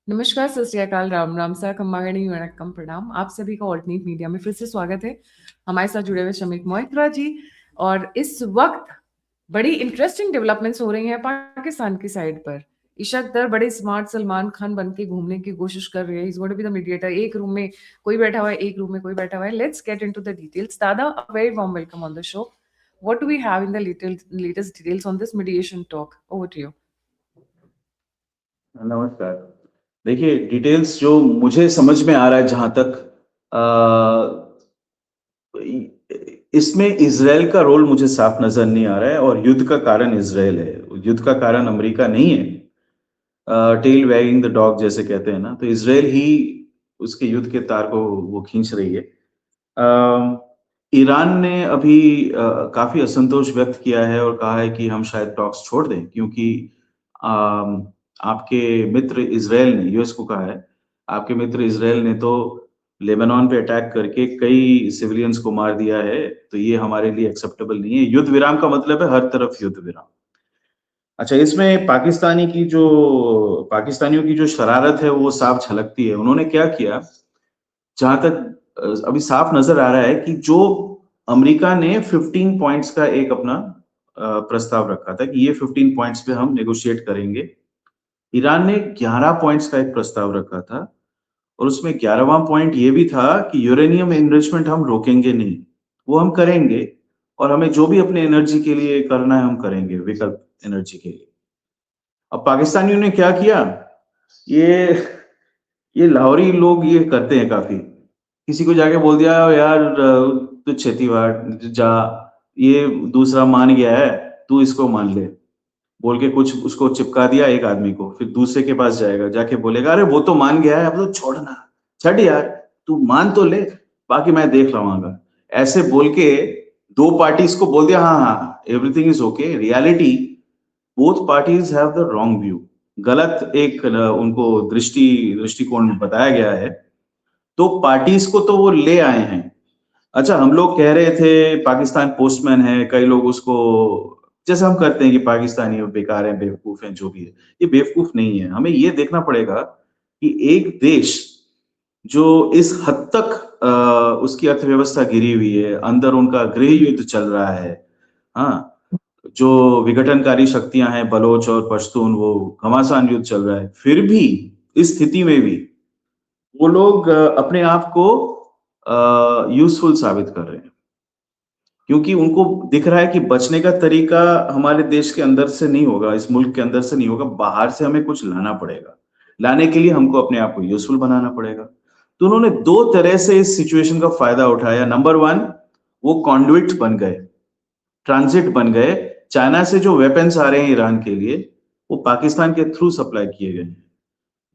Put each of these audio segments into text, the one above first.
नमस्कार, सत श्री अकाल, राम राम सा, खम्मागणी वणक्कम, प्रणाम। आप सभी का ऑल्टरनेट मीडिया में फिर से स्वागत है। हमारे साथ जुड़े हुए शमीक मोहित्रा जी। और इस वक्त बड़ी इंटरेस्टिंग डेवलपमेंट्स हो रही हैं पाकिस्तान की साइड पर। इशक दर बड़े स्मार्ट सलमान खान बन के घूमने की कोशिश कर रहे हैं। Is going to be the mediator. एक रूम में कोई बैठा हुआ है, एक रूम में कोई बैठा हुआ है। Let's get into the details. दादा, a very warm welcome on the show. What do we have in the latest details on this mediation talk? Over to you. नमस्कार। देखिए, डिटेल्स जो मुझे समझ में आ रहा है जहां तक इसमें इजराइल का रोल मुझे साफ नजर नहीं आ रहा है और युद्ध का कारण इजराइल है, युद्ध का कारण अमेरिका नहीं है। टेल वैगिंग द डॉग जैसे कहते हैं ना, तो इजराइल ही उसके युद्ध के तार को वो खींच रही है। ईरान ने अभी काफी असंतोष व्यक्त किया है और कहा है कि हम शायद टॉक्स छोड़ दें, क्योंकि आपके मित्र इजराइल ने, यूएस को कहा है, आपके मित्र इजराइल ने तो लेबनान पे अटैक करके कई सिविलियंस को मार दिया है, तो ये हमारे लिए एक्सेप्टेबल नहीं है। युद्ध विराम का मतलब है हर तरफ युद्ध विराम। अच्छा, इसमें पाकिस्तानियों की जो शरारत है वो साफ झलकती है। उन्होंने क्या किया, जहां तक अभी साफ नजर आ रहा है कि जो अमेरिका ने 15 पॉइंट्स का एक अपना प्रस्ताव रखा था कि ये 15 पॉइंट्स पे हम नेगोशिएट करेंगे। ईरान ने 11 पॉइंट्स का एक प्रस्ताव रखा था और उसमें 11वां पॉइंट ये भी था कि यूरेनियम एनरिचमेंट हम रोकेंगे नहीं, वो हम करेंगे और हमें जो भी अपने एनर्जी के लिए करना है हम करेंगे, विकल्प एनर्जी के लिए। अब पाकिस्तानियों ने क्या किया, ये ये लाहौरी लोग ये करते हैं काफी। किसी को जाके बोल दिया, यार तू छेतीवाड़ जा, ये दूसरा मान गया है, तू इसको मान ले, बोल के कुछ उसको चिपका दिया एक आदमी को। फिर दूसरे के पास जाएगा, जाके बोलेगा, अरे वो तो मान गया है, अब तो छोड़ना, छट यार, तू मान तो ले, बाकी मैं देख लवांगा। ऐसे बोल के दो पार्टीज को बोल दिया, हाँ हाँ everything is okay. Reality, both parties have the wrong view. गलत एक उनको दृष्टिकोण बताया गया है, तो पार्टीज को तो वो ले आए हैं। अच्छा, हम लोग कह रहे थे पाकिस्तान पोस्टमैन है, कई लोग उसको जैसे हम करते हैं कि पाकिस्तानी बेकार है, बेवकूफ हैं, जो भी है। ये बेवकूफ नहीं है। हमें ये देखना पड़ेगा कि एक देश जो इस हद तक उसकी अर्थव्यवस्था गिरी हुई है, अंदर उनका गृह युद्ध चल रहा है, हाँ, जो विघटनकारी शक्तियां हैं बलोच और पश्तून, वो घमासान युद्ध चल रहा है, फिर भी इस स्थिति में भी वो लोग अपने आप को यूजफुल साबित कर रहे हैं, क्योंकि उनको दिख रहा है कि बचने का तरीका हमारे देश के अंदर से नहीं होगा, इस मुल्क के अंदर से नहीं होगा, बाहर से हमें कुछ लाना पड़ेगा। लाने के लिए हमको अपने आप को यूजफुल बनाना पड़ेगा। तो उन्होंने दो तरह से इस सिचुएशन का फायदा उठाया। नंबर वन, वो कॉन्डुइट बन गए, ट्रांजिट बन गए। चाइना से जो वेपन्स आ रहे हैं ईरान के लिए, वो पाकिस्तान के थ्रू सप्लाई किए गए हैं।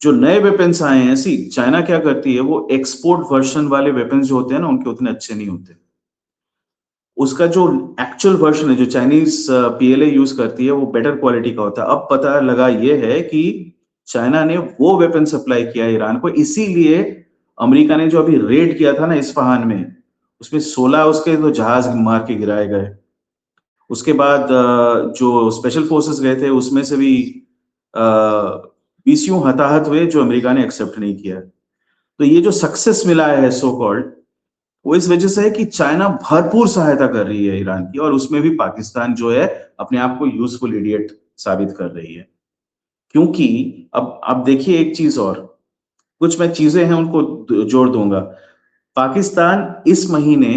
जो नए वेपन्स आए हैं, सी चाइना क्या करती है, वो एक्सपोर्ट वर्जन वाले वेपन्स जो होते हैं ना, उनके उतने अच्छे नहीं होते। उसका जो एक्चुअल वर्जन है, जो चाइनीज पीएलए यूज करती है, वो बेटर क्वालिटी का होता है। अब पता लगा ये है कि चाइना ने वो वेपन सप्लाई किया ईरान को, इसीलिए अमेरिका ने जो अभी रेड किया था ना इस्फहान में, उसमें 16 उसके तो जहाज मार के गिराए गए। उसके बाद जो स्पेशल फोर्सेस गए थे, उसमें से भी 20 हताहत हुए, जो अमेरिका ने एक्सेप्ट नहीं किया। तो ये जो सक्सेस मिला है सो कॉल्ड, वो इस वजह से है कि चाइना भरपूर सहायता कर रही है ईरान की, और उसमें भी पाकिस्तान जो है अपने आप को यूजफुल इडियट साबित कर रही है। क्योंकि अब देखिए एक चीज और, कुछ मैं चीजें हैं उनको जोड़ दूंगा। पाकिस्तान इस महीने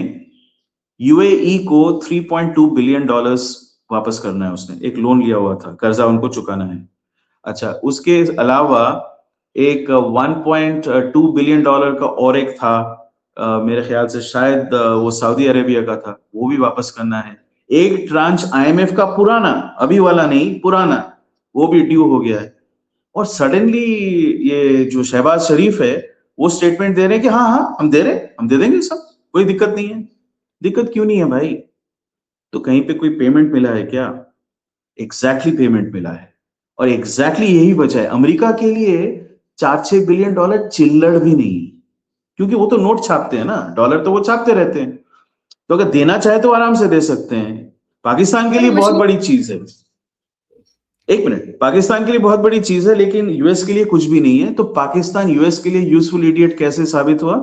यूएई को $3.2 बिलियन वापस करना है। उसने एक लोन लिया हुआ था, कर्जा उनको चुकाना है। अच्छा, उसके अलावा एक $1.2 बिलियन का और एक था, मेरे ख्याल से शायद वो सऊदी अरेबिया का था, वो भी वापस करना है। एक ट्रांच आईएमएफ का पुराना, अभी वाला नहीं, पुराना, वो भी ड्यू हो गया है। और सडनली ये जो शहबाज शरीफ है, वो स्टेटमेंट दे रहे हैं कि हाँ हाँ हम दे रहे हैं, हम दे देंगे सब, कोई दिक्कत नहीं है। दिक्कत क्यों नहीं है भाई? तो कहीं पे कोई पेमेंट मिला है क्या? एग्जैक्टली पेमेंट मिला है। और एग्जैक्टली यही वजह है, अमेरिका के लिए 4-6 बिलियन डॉलर चिल्लड़ भी नहीं, क्योंकि वो तो नोट छापते हैं ना, डॉलर तो वो छापते रहते हैं। तो अगर देना चाहे तो आराम से दे सकते हैं। पाकिस्तान के पर लिए बहुत मुझे बड़ी चीज है। एक मिनट, पाकिस्तान के लिए बहुत बड़ी चीज है लेकिन यूएस के लिए कुछ भी नहीं है। तो पाकिस्तान यूएस के लिए यूजफुल इडियट कैसे साबित हुआ?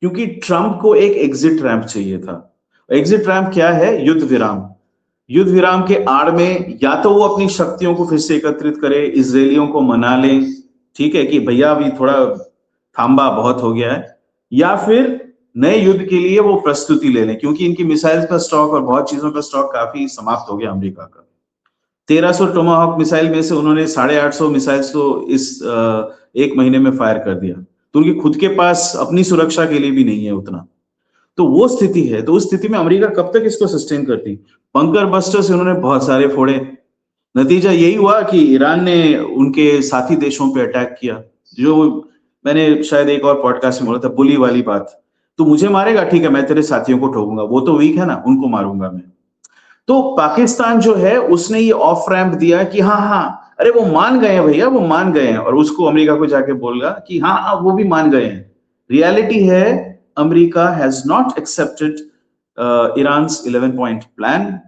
क्योंकि ट्रंप को एक एग्जिट रैंप चाहिए था। एग्जिट रैंप क्या है? युद्ध विराम। युद्ध विराम के आड़ में या तो वो अपनी शक्तियों को फिर से एकत्रित करे, इजरायलियों को मना ले, ठीक है कि भैया अभी थोड़ा थांबा बहुत हो गया है, या फिर नए युद्ध के लिए वो प्रस्तुति ले लें, क्योंकि इनकी मिसाइल्स का स्टॉक और बहुत चीजों का स्टॉक काफी समाप्त हो गया अमेरिका का। 1300 टोमाहॉक मिसाइल में से उन्होंने 850 मिसाइल्स तो इस एक महीने में फायर कर दिया। तो उनकी खुद के पास अपनी सुरक्षा के लिए भी नहीं है उतना। तो वो स्थिति है। तो उस स्थिति में अमेरिका कब तक इसको सस्टेन करती? बंकर बस्टर्स इन्होंने बहुत सारे फोड़े। नतीजा यही हुआ कि ईरान ने उनके साथी देशों पे अटैक किया, जो मैंने शायद एक और पॉडकास्ट में बोला था, बुली वाली बात। तो मुझे मारेगा, ठीक है, मैं तेरे साथियों को ठोकूंगा, वो तो वीक है ना, उनको मारूंगा मैं। तो पाकिस्तान जो है उसने ये ऑफ रैंप दिया कि हाँ हाँ, अरे वो मान गए हैं भैया, वो मान गए हैं, और उसको अमेरिका को जाके बोलगा कि हाँ हाँ वो भी मान गए हैं। रियलिटी है America has not accepted Iran's 11 point plan,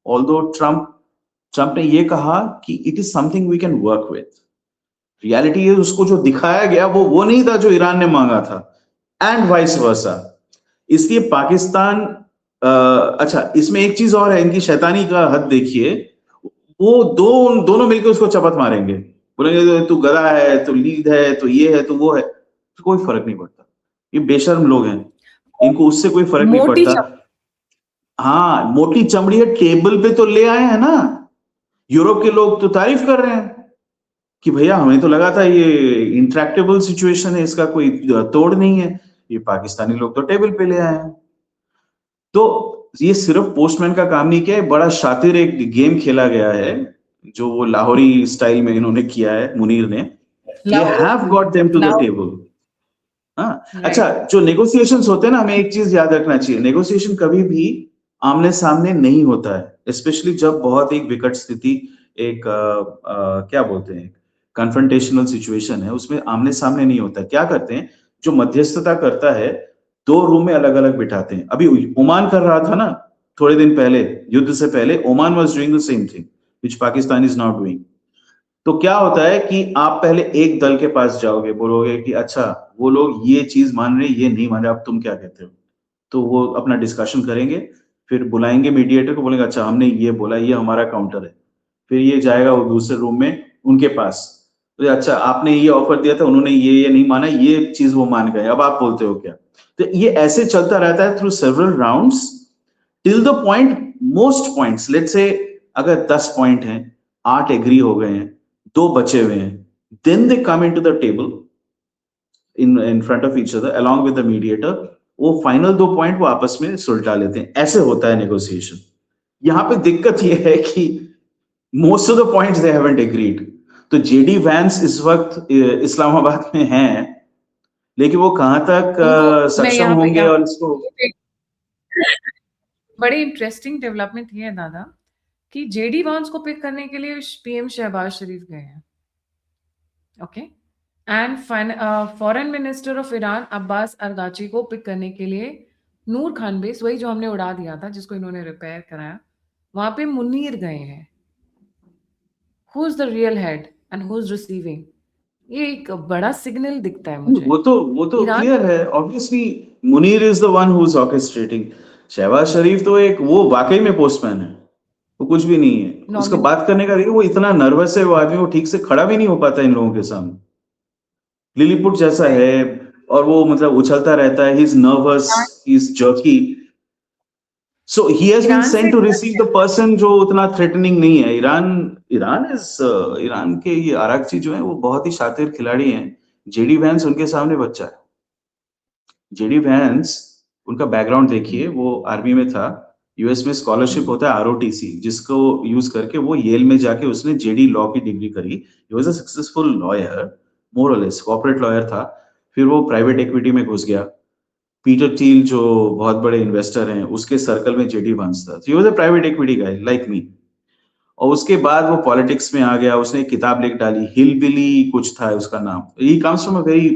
although Trump ने ये कहा कि it is something we can work with. Reality है उसको जो दिखाया गया वो नहीं था जो ईरान ने मांगा था, एंड वाइस वर्सा। इसलिए पाकिस्तान अच्छा, इसमें एक चीज और है, इनकी शैतानी का हद देखिए। वो दोनों मिलकर उसको चपत मारेंगे, बोलेंगे तू गधा है, तू लीड है, तो ये है, तो वो है, तो कोई फर्क नहीं पड़ता। ये बेशर्म लोग हैं, इनको उससे कोई फर्क नहीं मोटी पड़ता। हाँ, मोटी चमड़ी है, टेबल पे तो ले आए हैं ना। यूरोप के लोग तो तारीफ कर रहे हैं कि भैया हमें तो लगा था ये इंट्रैक्टेबल सिचुएशन है, इसका कोई तोड़ नहीं है। ये पाकिस्तानी लोग तो टेबल पे ले आए हैं। तो ये सिर्फ पोस्टमैन का काम नहीं किया है, बड़ा शातिर एक गेम खेला गया है जो वो लाहौरी स्टाइल में इन्होंने किया है, मुनीर ने। They have got them to the table. हाँ, अच्छा, जो नेगोशिएशंस होते हैं ना, हमें एक चीज याद रखना चाहिए, नेगोशिएशन कभी भी आमने सामने नहीं होता है, स्पेशली जब बहुत एक विकट स्थिति, एक क्या बोलते हैं, कन्फ्रंटेशनल सिचुएशन है, उसमें आमने सामने नहीं होता है। क्या करते हैं, जो मध्यस्थता करता है, दो रूम में अलग अलग बिठाते हैं। अभी ओमान कर रहा था ना थोड़े दिन पहले, युद्ध से पहले Oman was doing the same thing which Pakistan is not doing. तो क्या होता है कि आप पहले एक दल के पास जाओगे, बोलोगे कि अच्छा वो लोग ये चीज मान रहे, ये नहीं मान रहे, अब तुम क्या कहते हो? तो वो अपना डिस्कशन करेंगे, फिर बुलाएंगे मीडिएटर को, बोलेंगे अच्छा हमने ये बोला, ये हमारा काउंटर है। फिर ये जाएगा वो दूसरे रूम में उनके पास, तो अच्छा आपने ये ऑफर दिया था, उन्होंने ये नहीं माना, ये चीज वो मान गए, अब आप बोलते हो क्या? तो ये ऐसे चलता रहता है through several rounds till the point, most points, let's say अगर 10 पॉइंट हैं, 8 एग्री हो गए हैं, 2 बचे हुए हैं, then they come into the table in front of each other along with the mediator। वो फाइनल 2 पॉइंट वो आपस में सुलझा लेते हैं। ऐसे होता है नेगोशिएशन। यहाँ पे दिक्कत ये है कि most of the points they haven't agreed. तो जेडी वैंस इस वक्त इस्लामाबाद में हैं, लेकिन वो कहां तक सक्षम होंगे और इसको। बड़ी इंटरेस्टिंग डेवलपमेंट ये है दादा कि जेडी वांस को पिक करने के लिए पीएम शहबाज शरीफ गए हैं, okay, and foreign minister of Iran Abbas Araghchi को पिक करने के लिए नूर खान बेस, वही जो हमने उड़ा दिया था, जिसको इन्होंने रिपेयर कराया, वहां पे मुनीर गए हैं। Who is the real head and who is receiving? ये एक बड़ा सिग्नल दिखता है मुझे। वो तो क्लियर है, obviously Munir is the one who is orchestrating. Shehbaz Sharif तो एक वो वाकई में पोस्टमैन है, वो कुछ भी नहीं है। उसका बात करने का देखिए, वो इतना नर्वस है वो आदमी, वो ठीक से खड़ा भी नहीं हो पाता इन लोगों के सामने, लिलीपुट जैसा है, और वो मतलब उछलता रहता है, he is nervous, he is jerky. So he has been sent to receive the person जो उतना थ्रेटनिंग नहीं है। ईरान के ये आरागची जो है वो बहुत ही शातिर खिलाड़ी हैं। जेडी वैंस उनके सामने बच्चा है। जेडी वैंस, उनका बैकग्राउंड देखिए, वो आर्मी में था, यूएस में स्कॉलरशिप होता है आरओटीसी, जिसको यूज करके वो येल में जाके उसने जेडी लॉ की डिग्री करी। He was a successful lawyer, more or less corporate lawyer था। फिर वो प्राइवेट इक्विटी में घुस गया। पीटर टील जो बहुत बड़े इन्वेस्टर हैं, उसके सर्कल में जेडी वैंस था। ही was a private equity guy like me. और उसके बाद वो पॉलिटिक्स में आ गया। उसने एक किताब लिख डाली, हिलबिली कुछ था उसका नाम। He comes from a very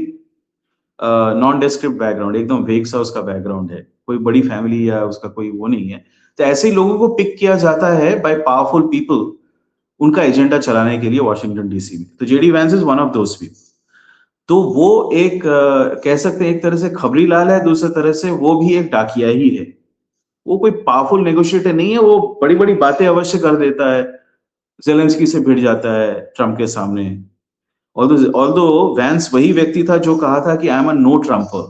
nondescript background, एकदम वेग सा उसका बैकग्राउंड है, कोई बड़ी फैमिली या उसका कोई वो नहीं है। तो ऐसे ही लोगों को पिक किया जाता है बाय पावरफुल पीपल। उनका एजेंडा चलाने के लिए वॉशिंगटन डीसी में। तो JD Vance is one of those people. तो वो एक कह सकते हैं एक तरह से खबरी लाल है, दूसरी तरह से वो भी एक डाकिया ही है। वो कोई पावरफुल नेगोशिएटर नहीं है, वो बड़ी बड़ी बातें अवश्य कर देता है, जेलेंस्की से भिड़ जाता है ट्रम्प के सामने। ऑल्दो वैंस वही व्यक्ति था जो कहा था कि आई एम अ नो ट्रम्पर,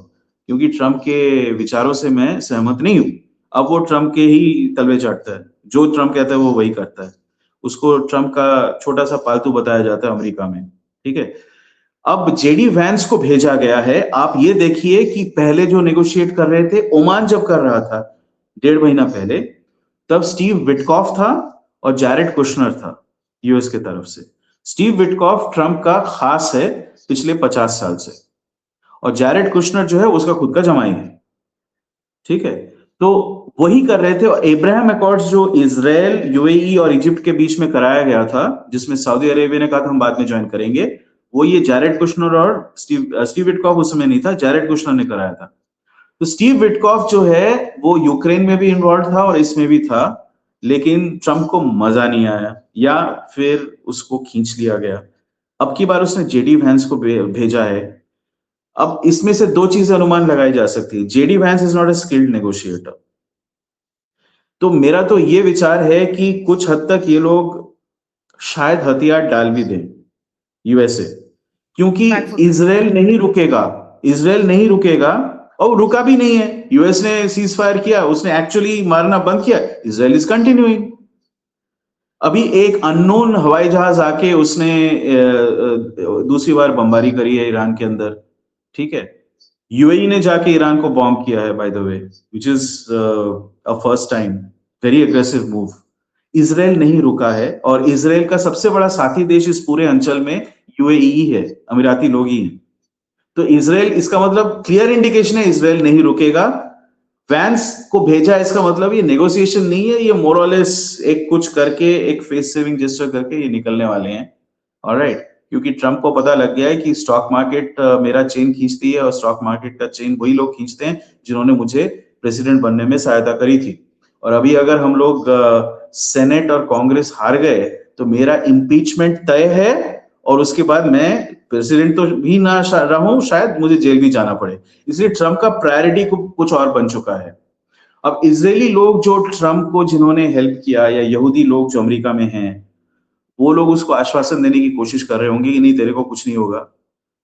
क्योंकि ट्रम्प के विचारों से मैं सहमत नहीं हूं। अब वो ट्रम्प के ही तलवे चाटता है, जो ट्रम्प कहता है वो वही करता है। उसको ट्रम्प का छोटा सा पालतू बताया जाता है अमेरिका में, ठीक है। अब जेडी वैंस को भेजा गया है। आप ये देखिए कि पहले जो नेगोशिएट कर रहे थे, ओमान जब कर रहा था 1.5 महीना पहले, तब स्टीव विटकॉफ था और जैरेड कुशनर था यूएस के तरफ से। स्टीव विटकॉफ ट्रम्प का खास है पिछले 50 साल से, और जैरेड कुशनर जो है उसका खुद का जमाई है, ठीक है। तो वही कर रहे थे। और अब्राहम अकॉर्ड्स जो इजराइल, यूएई और इजिप्ट के बीच में कराया गया था, जिसमें सऊदी अरेबिया ने कहा था हम बाद में ज्वाइन करेंगे, वो ये जैरेड कुशनर और स्टीव विटकॉफ उस समय नहीं था, जैरेड कुशनर ने कराया था। तो स्टीव विटकॉफ जो है वो यूक्रेन में भी इन्वॉल्व था और इसमें भी था, लेकिन ट्रम्प को मजा नहीं आया या फिर उसको खींच लिया गया। अब की बार उसने जेडी वैंस को भेजा है। अब इसमें से दो चीजें अनुमान लगाई जा सकती है। JD Vance is not a skilled negotiator. तो मेरा तो ये विचार है कि कुछ हद तक ये लोग शायद हथियार डाल भी दें यूएसए, क्योंकि इजराइल नहीं रुकेगा। इजराइल नहीं रुकेगा और रुका भी नहीं है। यूएस ने सीज फायर किया, उसने एक्चुअली मारना बंद किया, इजराइल इज कंटिन्यूइंग। अभी एक अननोन हवाई जहाज आके उसने दूसरी बार बमबारी करी है ईरान के अंदर, ठीक है। यूएई ने जाके ईरान को बॉम्ब किया है, by the way, which is a first time, very aggressive move. Israel नहीं रुका है, और इजराइल का सबसे बड़ा साथी देश इस पूरे अंचल में यूएई है, अमीराती लोग ही हैं। तो इजराइल, इसका मतलब क्लियर इंडिकेशन है इजराइल नहीं रुकेगा। वैंस को भेजा, इसका मतलब ये नेगोशिएशन नहीं है, ये मोरलेस एक कुछ करके, एक फेस सेविंग जेस्चर करके ये निकलने वाले हैं, ऑलराइट। क्योंकि ट्रम्प को पता लग गया है कि स्टॉक मार्केट मेरा चेन खींचती है, और स्टॉक मार्केट का चेन वही लोग खींचते हैं जिन्होंने मुझे प्रेसिडेंट बनने में सहायता करी थी। और अभी अगर हम लोग सेनेट और कांग्रेस हार गए तो मेरा इम्पीचमेंट तय है, और उसके बाद मैं प्रेसिडेंट तो भी ना रहूं, शायद मुझे जेल भी जाना पड़े। इसलिए ट्रम्प का प्रायोरिटी कुछ और बन चुका है। अब इजरायली लोग जो ट्रम्प को जिन्होंने हेल्प किया, या यहूदी लोग जो अमेरिका में हैं, वो लोग उसको आश्वासन देने की कोशिश कर रहे होंगे कि नहीं तेरे को कुछ नहीं होगा,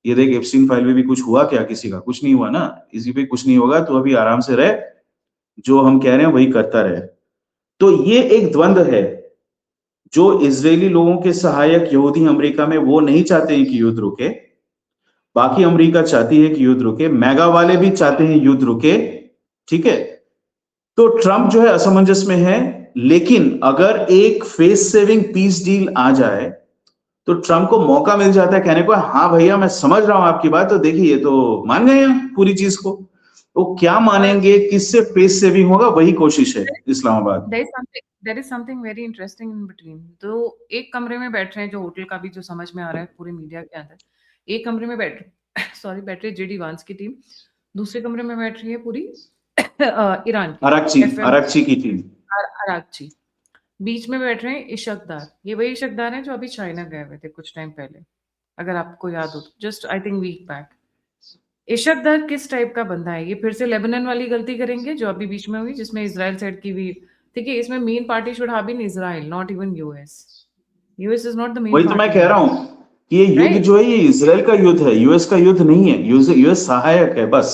ये देख एप्स्टीन फाइल में भी कुछ हुआ क्या, किसी का कुछ नहीं हुआ ना, इसी पे कुछ नहीं होगा, तो अभी आराम से रह, जो हम कह रहे हैं वही करता रहे। तो ये एक द्वंद्व है। जो इजरायली लोगों के सहायक यहूदी अमेरिका में, वो नहीं चाहते हैं कि युद्ध रुके, बाकी अमेरिका चाहती है कि युद्ध रुके, मैगा वाले भी चाहते हैं युद्ध रुके, ठीक है। तो ट्रम्प जो है असमंजस में है, लेकिन अगर एक फेस सेविंग पीस डील आ जाए तो ट्रम्प को मौका मिल जाता है कहने को, हाँ भैया मैं समझ रहा हूं आपकी बात, तो देखिए ये तो मान गए हैं पूरी चीज को। वो क्या मानेंगे, किससे फेस सेविंग होगा, वही कोशिश है Islamabad. There is something very interesting in between. तो एक कमरे में बैठ रहे हैं, जो होटल का भी जो समझ में आ रहा है पूरे मीडिया के अंदर, एक कमरे में बैठ बैठ रही है जेडी वांस की टीम, दूसरे कमरे में बैठ रही है पूरी ईरान की अराक्ची की टीम, अराक्ची। बीच में बैठ रहे हैं इशकदार। ये वही इशकदार हैं जो अभी चाइना गए हुए थे कुछ टाइम पहले, अगर आपको याद हो, just I think week back. इशकदार किस टाइप का बंदा है? ये फिर से लेबनान वाली गलती करेंगे जो अभी बीच में हुई, जिसमें इजराइल साइड की भी, ठीक है, इसमें main party should have been Israel, not even US. US is not the main वही तो मैं कह रहा हूं कि ये युद्ध जो है ये इजराइल का युद्ध है, यूएस का युद्ध नहीं है। यूएस सहायक है बस।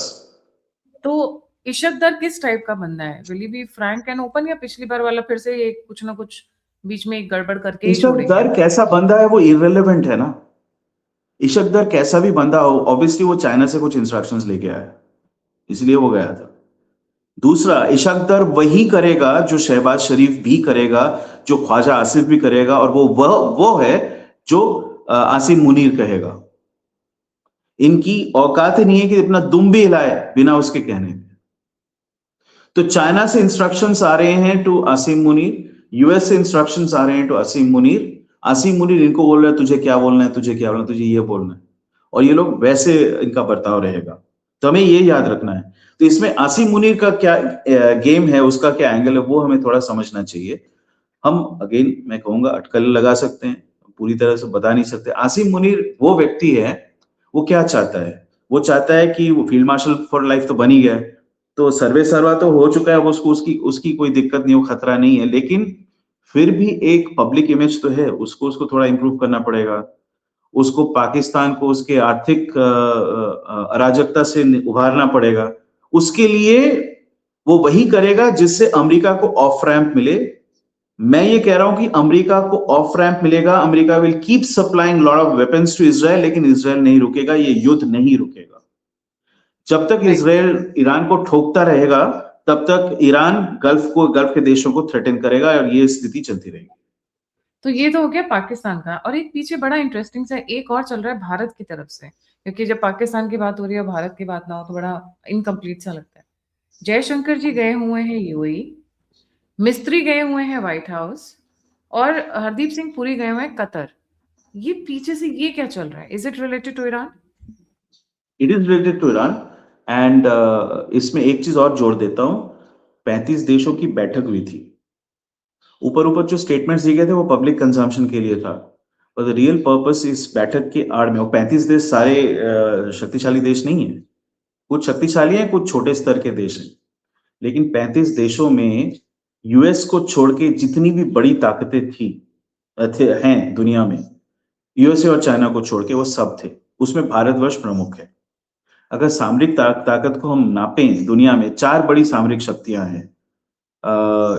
तो इशकदार किस टाइप का बंदा है? Will he be frank and open, या पिछली बार वाला फिर से ये कुछ ना कुछ बीच में एक गड़बड़ करके इशकदार कैसा बंदा है वो इररिलेवेंट है ना। इशकदार कैसा भी बंदा हो, ऑब्वियसली वो चाइना से कुछ इंस्ट्रक्शंस लेके आया, इसलिए वो गया था। दूसरा, इशकदार वही करेगा जो शहबाज शरीफ भी करेगा, जो ख्वाजा आसिफ भी करेगा, और वो है जो आसिम मुनीर कहेगा। इनकी औकात नहीं है कि इतना दुम भी हिलाए बिना उसके कहने पे। तो चाइना से इंस्ट्रक्शंस आ रहे हैं टू आसिम मुनीर, यूएस से इंस्ट्रक्शंस आ रहे हैं टू आसिम मुनीर। आसिम मुनीर इनको बोल रहा है तुझे क्या बोलना है, तुझे क्या बोलना है, तुझे ये बोलना है, और ये लोग वैसे इनका बर्ताव रहेगा। तो हमें ये याद रखना है। तो इसमें आसिम मुनीर का क्या गेम है, उसका क्या एंगल है, वो हमें थोड़ा समझना चाहिए। हम अगेन मैं कहूंगा अटकल लगा सकते हैं, पूरी तरह से बता नहीं सकते। आसिम मुनीर वो व्यक्ति है, वो क्या चाहता है, वो चाहता है कि वो फील्ड मार्शल फॉर लाइफ तो बन ही गया, तो सर्वे सर्वा तो हो चुका है, वो उसको उसकी उसकी कोई दिक्कत नहीं, वो खतरा नहीं है, लेकिन फिर भी एक पब्लिक इमेज तो है, उसको उसको थोड़ा इंप्रूव करना पड़ेगा। उसको पाकिस्तान को उसके आर्थिक अराजकता से उभारना पड़ेगा। उसके लिए वो वही करेगा जिससे अमेरिका को ऑफ रैंप मिले। मैं ये कह रहा हूं कि अमेरिका को ऑफ रैंप मिलेगा, America will keep supplying lot of weapons to Israel, लेकिन इजराइल नहीं रुकेगा, ये युद्ध नहीं रुकेगा। जब तक राइट। इजराइल ईरान को ठोकता रहेगा, तब तक ईरान गल्फ के देशों को थ्रेटन करेगा और ये स्थिति चलती रहेगी। तो ये तो हो गया पाकिस्तान का, और एक पीछे बड़ा इंटरेस्टिंग सा एक और चल रहा है भारत की तरफ से, क्योंकि जब पाकिस्तान की बात हो रही है और भारत की बात ना हो तो बड़ा इनकम्प्लीट सा लगता है। जयशंकर जी गए हुए हैं यूएई, मिस्त्री गए हुए हैं व्हाइट हाउस, और हरदीप सिंह पुरी गए हुए हैं कतर। ये पीछे से ये क्या चल रहा है? Is it related to Iran? It is related to Iran and इसमें एक चीज और जोड़ देता हूं, 35 देशों की बैठक हुई थी। ऊपर ऊपर जो स्टेटमेंट्स दिए गए थे वो पब्लिक कंजम्पशन के लिए था, और द रियल पर्पस इस बैठक के आड़ में, वो 35 देश सारे शक्तिशाली देश नहीं है, कुछ शक्तिशाली हैं, कुछ छोटे स्तर के देश हैं, लेकिन 35 देशों में यूएस को छोड़ के जितनी भी बड़ी ताकतें हैं दुनिया में, यूएसए और चाइना को छोड़ के वो सब थे, उसमें भारतवर्ष प्रमुख है। अगर सामरिक ताकत को हम नापें, दुनिया में 4 बड़ी सामरिक शक्तियां हैं,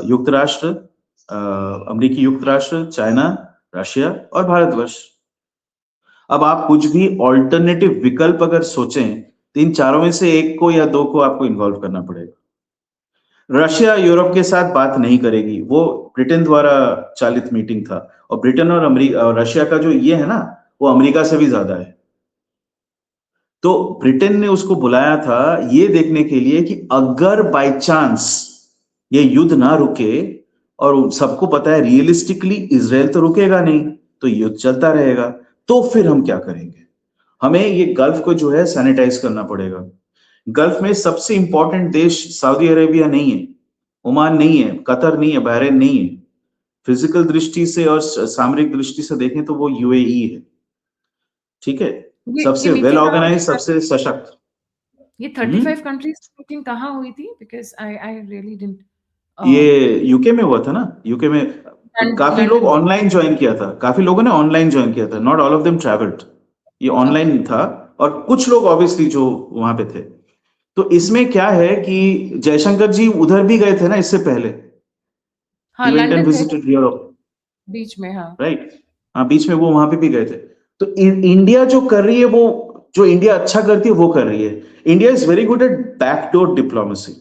युक्त राष्ट्र, अमेरिकी युक्त राष्ट्र, चाइना, रशिया और भारतवर्ष। अब आप कुछ भी ऑल्टरनेटिव विकल्प अगर सोचें तो इन चारों में से एक को या दो को आपको इन्वॉल्व करना पड़ेगा। रशिया यूरोप के साथ बात नहीं करेगी, वो ब्रिटेन द्वारा चालित मीटिंग था, और ब्रिटेन और अमेरिका और रशिया का जो ये है ना, वो अमेरिका से भी ज्यादा है। तो ब्रिटेन ने उसको बुलाया था ये देखने के लिए कि अगर बाय चांस ये युद्ध ना रुके, और सबको पता है रियलिस्टिकली इजराइल तो रुकेगा नहीं, तो युद्ध चलता रहेगा, तो फिर हम क्या करेंगे? हमें ये गल्फ को जो है सैनिटाइज करना पड़ेगा। गल्फ में सबसे इंपॉर्टेंट देश सऊदी अरेबिया नहीं है, ओमान नहीं है, कतर नहीं है, बहरीन नहीं है। फिजिकल दृष्टि से और सामरिक दृष्टि से देखें तो वो यूएई है, ठीक है, ये सबसे वेल मीटिंग कहाँ हुई ऑर्गेनाइज, थी? सबसे सशक्त। ये हम्म 35 कंट्रीज की मीटिंग कहाँ हुई थी? Because I really didn't. ये यूके में हुआ था ना, यूके में। काफी लोग लंदन में। ऑनलाइन ज्वाइन किया था, काफी लोगों ने ऑनलाइन ज्वाइन किया था, not all of them travelled, ये ओके। ऑनलाइन था। और कुछ लोग ऑब्वियसली जो वहां पे थे। तो इसमें क्या है कि जयशंकर जी उधर भी गए थे ना इससे पहले, हाँ, ही वेंट एंड लंदन थे विजिटेड यूरोप, बीच में, हाँ। राइट। हाँ, बीच में वो वहां पे भी गए थे। तो इंडिया जो कर रही है, वो जो इंडिया अच्छा करती है वो कर रही है। India is very good at backdoor diplomacy,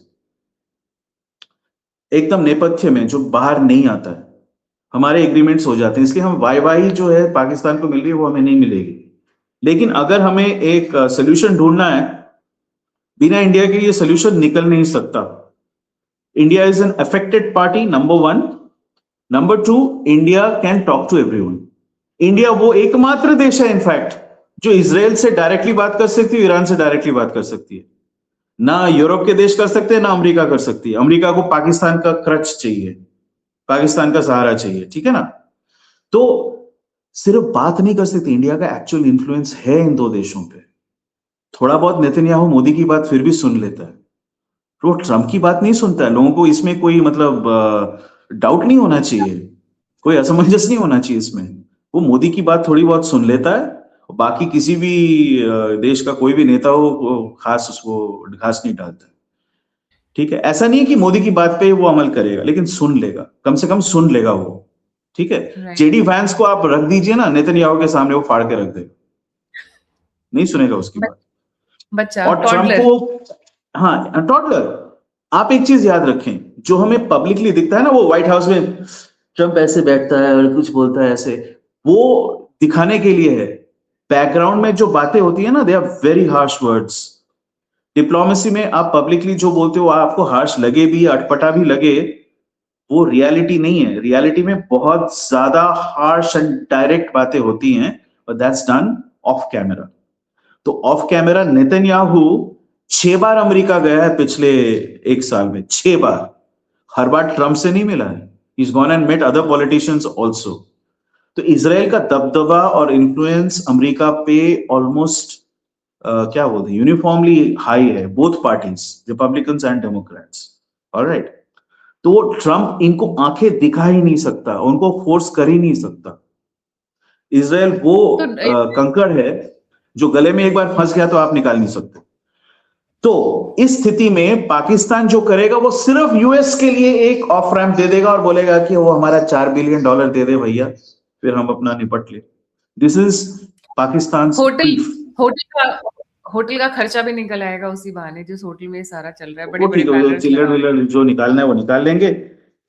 एकदम नेपथ्य में जो बाहर नहीं आता है, हमारे एग्रीमेंट्स हो जाते हैं, इसलिए हम वाई जो है पाकिस्तान को मिल रही है वो हमें नहीं मिलेगी। लेकिन अगर हमें एक सोल्यूशन ढूंढना है, बिना इंडिया के ये सोल्यूशन निकल नहीं सकता। India is an affected party, number 1। Number 2, India can talk to everyone. India वो एकमात्र देश है इनफैक्ट जो इजराइल से डायरेक्टली बात कर सकती है, ईरान से डायरेक्टली बात कर सकती है। ना यूरोप के देश कर सकते हैं, ना अमेरिका कर सकती है। अमेरिका को पाकिस्तान का क्रच चाहिए, पाकिस्तान का सहारा चाहिए, ठीक है ना। तो सिर्फ बात नहीं कर सकती, इंडिया का एक्चुअल इन्फ्लुएंस है इन दो देशों पे। थोड़ा बहुत नेतन्याहू मोदी की बात फिर भी सुन लेता है, वो ट्रंप की बात नहीं सुनता है। लोगों को इसमें कोई मतलब डाउट नहीं होना चाहिए, कोई असमंजस नहीं होना चाहिए इसमें। वो मोदी की बात थोड़ी बहुत सुन लेता है, बाकी किसी भी देश का कोई भी नेता हो वो खास उसको घास नहीं डालता, ठीक है। ऐसा नहीं है कि मोदी की बात पे वो अमल करेगा, लेकिन सुन लेगा, कम से कम सुन लेगा वो, ठीक है। राइट। जेडी वैंस को आप रख दीजिए ना नेतन्याहू के सामने, वो फाड़ के रख देगा, नहीं सुनेगा उसकी बात। बच्चा, और ट्रंप टॉडलर। को, हाँ टॉडलर। आप एक चीज याद रखें, जो हमें पब्लिकली दिखता है ना, वो व्हाइट हाउस में ट्रंप ऐसे बैठता है और कुछ बोलता है ऐसे, वो दिखाने के लिए है। बैकग्राउंड में जो बातें होती है ना, they are very harsh words. Diplomacy में आप पब्लिकली जो बोलते हो, आपको हार्श लगे भी, अटपटा भी लगे, वो रियलिटी नहीं है। रियलिटी में बहुत ज्यादा हार्श एंड डायरेक्ट बातें होती हैं, but that's done off camera. तो ऑफ कैमरा नेतन्याहू 6 बार अमेरिका गया है पिछले 1 साल में, 6 बार। हर बार ट्रंप से नहीं मिला है, He's gone and met other politicians also. तो इजराइल का दबदबा और इन्फ्लुएंस अमेरिका पे ऑलमोस्ट क्या बोलते हैं यूनिफॉर्मली हाई है, both parties, Republicans and Democrats. Alright, तो ट्रंप इनको आंखें दिखा ही नहीं सकता, उनको फोर्स कर ही नहीं सकता। इजराइल वो तो कंकड़ है जो गले में एक बार फंस गया तो आप निकाल नहीं सकते। तो इस स्थिति में पाकिस्तान जो करेगा वो सिर्फ यूएस के लिए एक ऑफ रैंप दे देगा और बोलेगा कि वो हमारा $4 बिलियन दे दे भैया, फिर हम अपना निपट ले। This is Pakistan. होटल का खर्चा भी निकल आएगा उसी बहाने, जिस होटल में सारा चल रहा है, बड़े बड़े चिल्लर जो निकालना है वो निकाल लेंगे।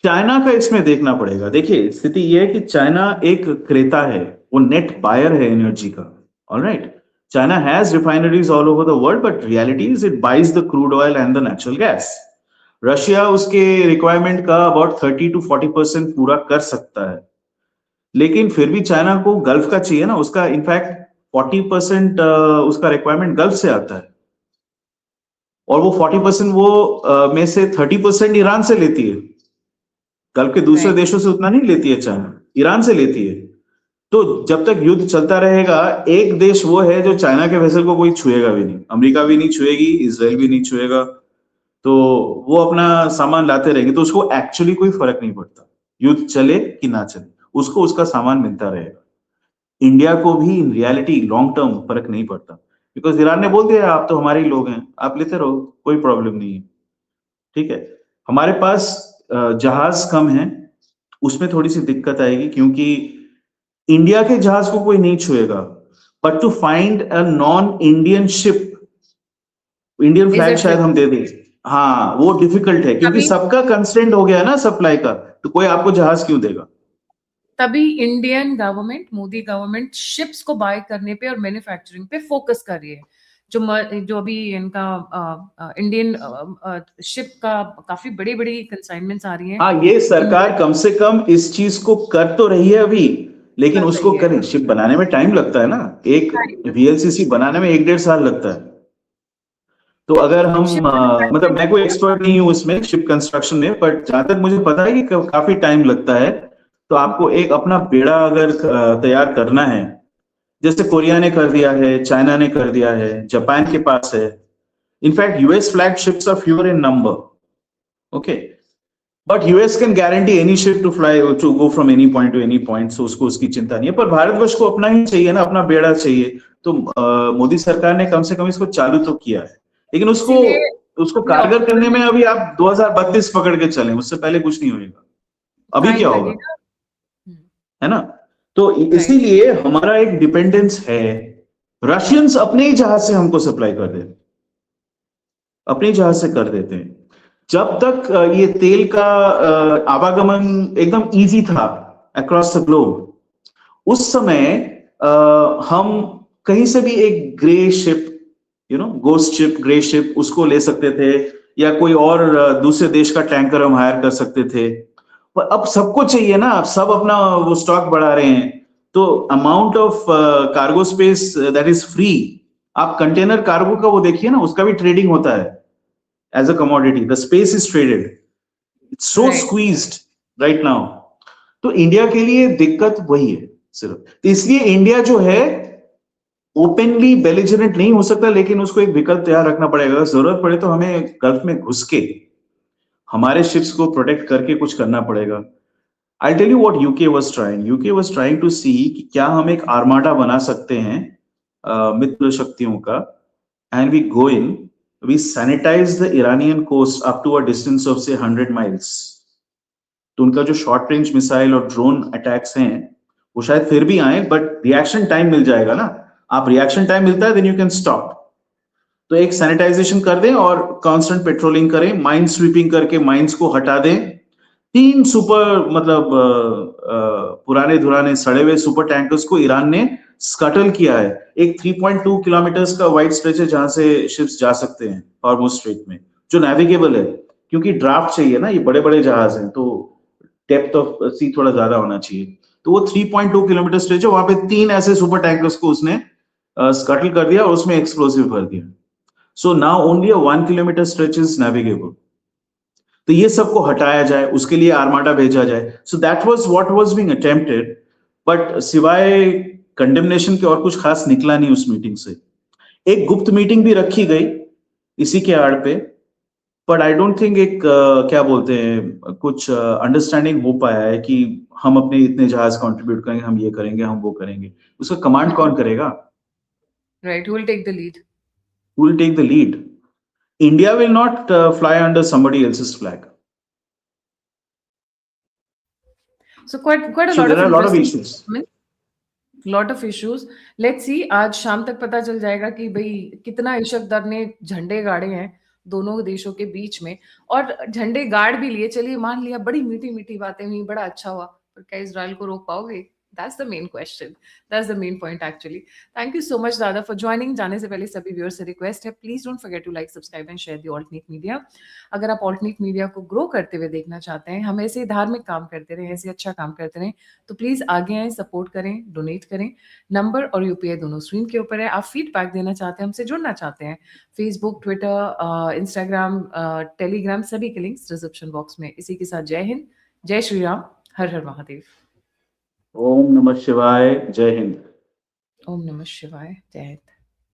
चाइना का इसमें देखना पड़ेगा। देखिए स्थिति ये है कि चाइना एक क्रेता है, वो नेट बायर है एनर्जी का। Alright, China has refineries all over the world, but reality is it buys the crude oil and the natural gas. Russia उसके रिक्वायरमेंट का अबाउट 30 to 40% पूरा कर सकता है, लेकिन फिर भी चाइना को गल्फ का चाहिए ना, उसका इनफैक्ट 40% उसका रिक्वायरमेंट गल्फ से आता है, और वो 40% वो में से 30% ईरान से लेती है। गल्फ के दूसरे देशों से उतना नहीं लेती है चाइना, ईरान से लेती है। तो जब तक युद्ध चलता रहेगा, एक देश वो है जो चाइना के वेसल को कोई छुएगा भी नहीं, अमेरिका भी नहीं छुएगी, इजराइल भी नहीं छुएगा, तो वो अपना सामान लाते रहेंगे, तो उसको एक्चुअली कोई फर्क नहीं पड़ता, युद्ध चले कि ना चले, उसको उसका सामान मिलता रहेगा। इंडिया को भी इन रियलिटी लॉन्ग टर्म फर्क नहीं पड़ता, बिकॉज ईरान ने बोल दिया आप तो हमारे ही लोग हैं, आप लेते रहो, कोई प्रॉब्लम नहीं है। ठीक है, हमारे पास जहाज कम है, उसमें थोड़ी सी दिक्कत आएगी, क्योंकि इंडिया के जहाज को कोई नहीं छुएगा, but to find a non Indian ship, Indian flag शायद हम दे दें, हाँ वो डिफिकल्ट है, क्योंकि सबका कंस्ट्रेंट हो गया ना सप्लाई का, तो कोई आपको जहाज क्यों देगा। तभी Indian government, Modi government ships को बाय करने पे और मैन्युफैक्चरिंग पे फोकस कर रही है। जो अभी इनका इंडियन शिप का काफी बड़ी बड़ी कंसाइनमेंट्स आ रही हैं। हाँ, ये सरकार कम से कम इस चीज को कर तो रही है अभी, लेकिन उसको करें, शिप बनाने में टाइम लगता है ना, एक वीएलसीसी बनाने में 1-1.5 साल लगता है। तो अगर हम मतलब मैं कोई एक्सपर्ट नहीं हूं इसमें शिप कंस्ट्रक्शन में, बट जहां तक मुझे पता है कि काफी टाइम लगता है। तो आपको एक अपना बेड़ा अगर तैयार करना है, जैसे कोरिया ने कर दिया है, चाइना ने कर दिया है, जापान के पास है, in fact US flag ships are fewer in number, okay, but US can guarantee any ship to fly to go from any point to any point, so उसको उसकी चिंता नहीं है। पर भारतवर्ष को अपना ही चाहिए ना, अपना बेड़ा चाहिए, तो मोदी सरकार ने कम से कम इसको चालू तो किया है, लेकिन उसको कारगर करने में अभी आप 2032 पकड़ के चलें, उससे पहले कुछ नहीं होगा। अभी क्या होगा, है ना। तो इसीलिए हमारा एक डिपेंडेंस है, रशियंस अपने ही जहाज से हमको सप्लाई कर देते, अपने जहाज से कर देते हैं। जब तक ये तेल का आवागमन एकदम इजी था अक्रॉस द ग्लोब, उस समय हम कहीं से भी एक grey ship, ghost ship, grey ship, उसको ले सकते थे, या कोई और दूसरे देश का टैंकर हम हायर कर सकते थे। पर अब सबको चाहिए ना, अब सब अपना वो स्टॉक बढ़ा रहे हैं, तो amount of cargo space that is free. आप कंटेनर कार्गो का वो देखिए ना, उसका भी ट्रेडिंग होता है as a commodity, the space is traded, it's so squeezed right now। तो इंडिया के लिए दिक्कत वही है सिर्फ, तो इसलिए इंडिया जो है ओपनली बेलिजरेंट नहीं हो सकता, लेकिन उसको एक विकल्प तैयार रखना पड़ेगा, जरूरत पड़े तो हमें गल्फ में घुस के हमारे शिप्स को प्रोटेक्ट करके कुछ करना पड़ेगा। I tell you what UK was trying to see कि क्या हम एक आर्माडा बना सकते हैं मित्र शक्तियों का, and we go in, we sanitize the Iranian coast up to a distance of say 100 miles। तो उनका जो शॉर्ट रेंज मिसाइल और ड्रोन अटैक्स हैं वो शायद फिर भी आए, बट रिएक्शन टाइम मिल जाएगा ना, आप रिएक्शन टाइम मिलता है देन यू कैन स्टॉप। तो एक सैनिटाइजेशन कर दें और कांस्टेंट पेट्रोलिंग करें, माइन स्वीपिंग करके माइंस को हटा दें। 3 सुपर मतलब पुराने धुराने सड़े हुए सुपर टैंकर्स को ईरान ने स्कटल किया है। एक 3.2 किलोमीटर्स का वाइड स्ट्रेच है जहां से शिप्स जा सकते हैं हॉर्मुज स्ट्रेट में, जो नेविगेबल है, क्योंकि ड्राफ्ट चाहिए ना, ये बड़े बड़े जहाज हैं, तो डेप्थ ऑफ सी थोड़ा ज्यादा होना चाहिए। तो वो 3.2 किलोमीटर स्ट्रेच है, वहां पे 3 ऐसे सुपर टैंकर्स को उसने स्कटल कर दिया और उसमें एक्सप्लोसिव भर दिया। So now only a 1 kilometer stretch is navigable। तो ये सबको हटाया जाए, उसके लिए आर्माडा भेजा जाए. So that was what was being attempted, but सिवाय कंडेमनेशन के और कुछ खास निकला नहीं उस मीटिंग से. एक गुप्त मीटिंग भी रखी गई इसी के आड़ पे, बट आई डोंट थिंक एक क्या बोलते हैं कुछ अंडरस्टैंडिंग हो पाया है कि हम अपने इतने जहाज कंट्रीब्यूट करेंगे, हम ये करेंगे, हम वो करेंगे. उसका कमांड कौन करेगा? Right, who will take the lead? Who will take the lead? India will not fly under somebody else's flag. So quite a So lot there of are a lot of interesting issues. developments, lot of issues. Let's see, आज शाम तक पता चल जाएगा कि भाई कितना इशक दर ने झंडे गाड़े हैं दोनों देशों के बीच में, और झंडे गाड़ भी लिए. चलिए मान लिया, बड़ी मीठी मीठी बातें हुई, बड़ा अच्छा हुआ, पर क्या इजराइल को रोक पाओगे? That's the main question. That's the main point actually. Thank you so much दादा for joining. जाने से पहले सभी व्यूअर्स से रिक्वेस्ट है, please don't forget to like, subscribe and share the alternate media. अगर आप ऑल्टरनेट मीडिया को ग्रो करते हुए देखना चाहते हैं, हम ऐसे धार्मिक काम करते रहें, ऐसे अच्छा काम करते रहें, तो प्लीज आगे आए, सपोर्ट करें, डोनेट करें. नंबर और यूपीआई दोनों स्क्रीन के ऊपर है. आप फीडबैक देना चाहते हैं, हमसे जुड़ना चाहते हैं, फेसबुक, ट्विटर, इंस्टाग्राम, टेलीग्राम, सभी के लिंक्स डिस्क्रिप्शन बॉक्स में. इसी के साथ जय हिंद, जय श्री राम, हर हर महादेव. ओम नमः शिवाय, जय हिंद. ओम नमः शिवाय, जय हिंद.